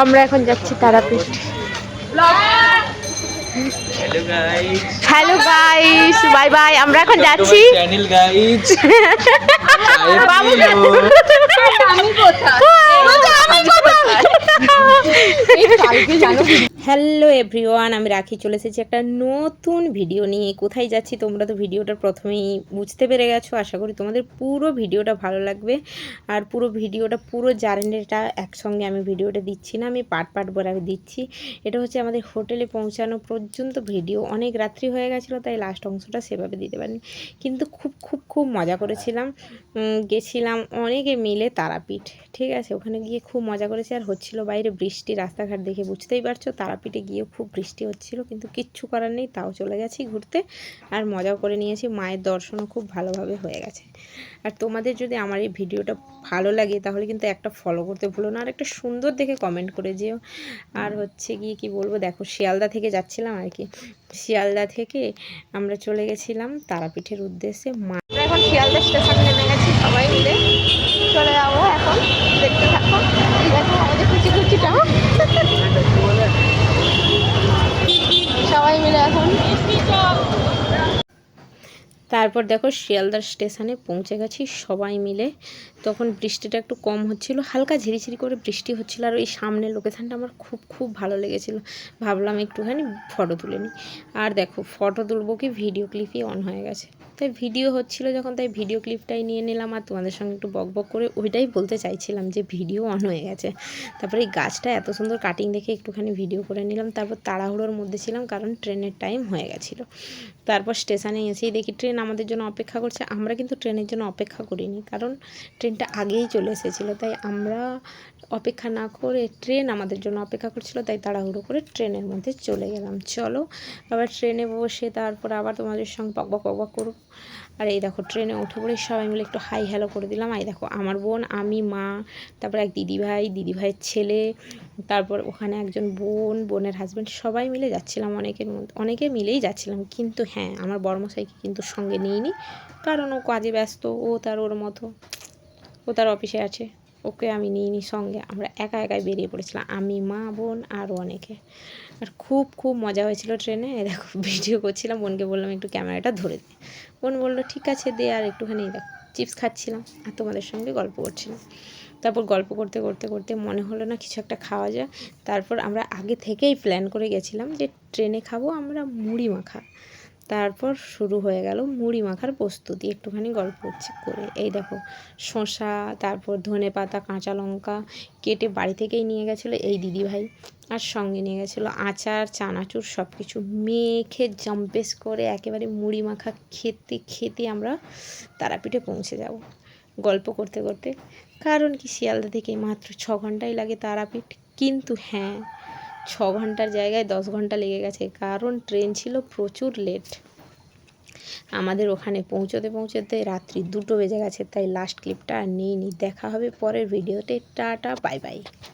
আমরা এখন যাচ্ছি Tarapith. Hello guys, bye bye. আমরা এখন যাচ্ছি চ্যানেল গাইস। হ্যালো এভরিওয়ান, আমি রাখি চলে এসেছি একটা নতুন ভিডিও নিয়ে। কোথায় যাচ্ছি তোমরা তো ভিডিওটার প্রথমেই বুঝতে পেরে গেছো। আশা করি তোমাদের পুরো ভিডিওটা ভালো লাগবে। আর পুরো ভিডিওটা, পুরো জার্নিটা একসঙ্গে আমি ভিডিওটা দিচ্ছি না, আমি পার্ট পার্ট করে আমি দিচ্ছি। এটা হচ্ছে আমাদের হোটেলে পৌঁছানো পর্যন্ত ভিডিও। অনেক রাত্রি হয়ে গেছিলো, তাই লাস্ট অংশটা সেভাবে দিতে পারিনি, কিন্তু খুব মজা করেছিলাম। গেছিলাম অনেকে মিলে তারাপীঠ, ঠিক আছে। ওখানে গিয়ে খুব মজা করেছি। আর হচ্ছিলো বাইরে বৃষ্টি, রাস্তাঘাট দেখে বুঝতেই পারছো তারাপীঠে গিয়ে খুব বৃষ্টি হচ্ছিলো, কিন্তু কিচ্ছু করার নেই, তাও চলে গেছি ঘুরতে। আর মজাও করে নিয়েছি, মায়ের দর্শনও খুব ভালোভাবে হয়ে গেছে। আর তোমাদের যদি আমার এই ভিডিওটা ভালো লাগে তাহলে কিন্তু একটা ফলো করতে ভুলো না, আর একটা সুন্দর দেখে কমেন্ট করে যেও। আর হচ্ছে গিয়ে কি বলবো, দেখো শিয়ালদা থেকে যাচ্ছিলাম আর কি। শিয়ালদা থেকে আমরা চলে গেছিলাম তারাপীঠের উদ্দেশ্যে। এখন শিয়ালদা স্টেশনে নেমে গেছি, সবাই মিলে চলে যাবো এখন। দেখতে থাকো, দেখো আমাদের কুচিটা সবাই মিলে এখন। তারপর দেখো শিয়ালদার স্টেশনে পৌঁছে গেছি সবাই মিলে। তখন বৃষ্টিটা একটু কম হচ্ছিল, হালকা ঝিরিঝিরি করে বৃষ্টি হচ্ছিল। আর ওই সামনের লোকেশানটা আমার খুব ভালো লেগেছিল, ভাবলাম একটুখানি ফটো তুলে নিই। আর দেখো ফটো তুলবো কি ভিডিও ক্লিপই অন হয়ে গেছে, তাই ভিডিও হচ্ছিল যখন, তাই ভিডিও ক্লিপটাই নিয়ে নিলাম। আর তোমাদের সঙ্গে একটু বক করে ওইটাই বলতে চাইছিলাম যে ভিডিও অন হয়ে গেছে। তারপরে এই গাছটা এত সুন্দর কাটিং দেখে একটুখানি ভিডিও করে নিলাম। তারপর তাড়াহুড়োর মধ্যে ছিলাম, কারণ ট্রেনের টাইম হয়ে গেছিলো। তারপর স্টেশনে এসেই দেখি ট্রেন আমাদের জন্য অপেক্ষা করছে। আমরা কিন্তু ট্রেনের জন্য অপেক্ষা করিনি, কারণ ট্রেনটা আগেই চলে এসেছিলো, তাই আমরা অপেক্ষা না করে ট্রেন আমাদের জন্য অপেক্ষা করছিলো, তাই তাড়াহুড়ো করে ট্রেনের মধ্যে চলে গেলাম। চলো আবার ট্রেনে বসে তারপর আবার তোমাদের সঙ্গে বকবক করব। আর এই দেখো ট্রেনে উঠে পড়ে সবাই মিলে একটু হাই হ্যালো করে দিলাম। এই দেখো আমার বোন, আমি, মা, তারপর এক দিদিভাইয়ের ছেলে, তারপর ওখানে একজন বোনের হাজব্যান্ড, সবাই মিলে যাচ্ছিলাম। অনেকে মিলেই যাচ্ছিলাম, কিন্তু হ্যাঁ আমার বড়মশাইকে কিন্তু সঙ্গে নিইনি, কারণ ও কাজে ব্যস্ত, ওর মতো ও তার অফিসে আছে, ওকে আমি নিইনি সঙ্গে। আমরা একাই বেরিয়ে পড়েছিলাম, আমি, মা, বোন আরও অনেকে। আর খুব মজা হয়েছিল ট্রেনে। দেখো ভিডিও করছিলাম, বোনকে বললাম একটু ক্যামেরাটা ধরে দে, বোন বললো ঠিক আছে দে। আর একটুখানি দেখো চিপস খাচ্ছিলাম আর তোমাদের সঙ্গে গল্প করছিলাম। তারপর গল্প করতে মনে হলো না কিছু একটা খাওয়া যায়। তারপর আমরা আগে থেকেই প্ল্যান করে গেছিলাম যে ট্রেনে খাবো আমরা মুড়ি মাখা। তারপর শুরু হয়ে গেল মুড়ি মাখার প্রস্তুতি, একটুখানি গল্প করে। এই দেখো শসা, তারপর ধনেপাতা, কাঁচা লঙ্কা কেটে বাড়ি থেকেই নিয়ে গেছিলো এই দিদিভাই। আর সঙ্গে নিয়ে গেছিলো আচার, চানাচুর, সব কিছু মেখে জম্পেস করে একেবারে মুড়ি মাখা খেতে আমরা তারাপীঠে পৌঁছে যাব গল্প করতে। কারণ কি শিয়ালদা থেকে মাত্র 6 ঘন্টাই লাগে তারাপীঠ, কিন্তু হ্যাঁ 6 ঘন্টার জায়গায় 10 ঘন্টা লেগে গেছে, কারণ ট্রেন ছিল প্রচুর লেট। আমাদের ওখানে পৌঁছতে রাত্রি 2টো বেজে গেছে, তাই লাস্ট ক্লিপটা আর নিইনি। দেখা হবে পরের ভিডিওতে। Tata, bye bye.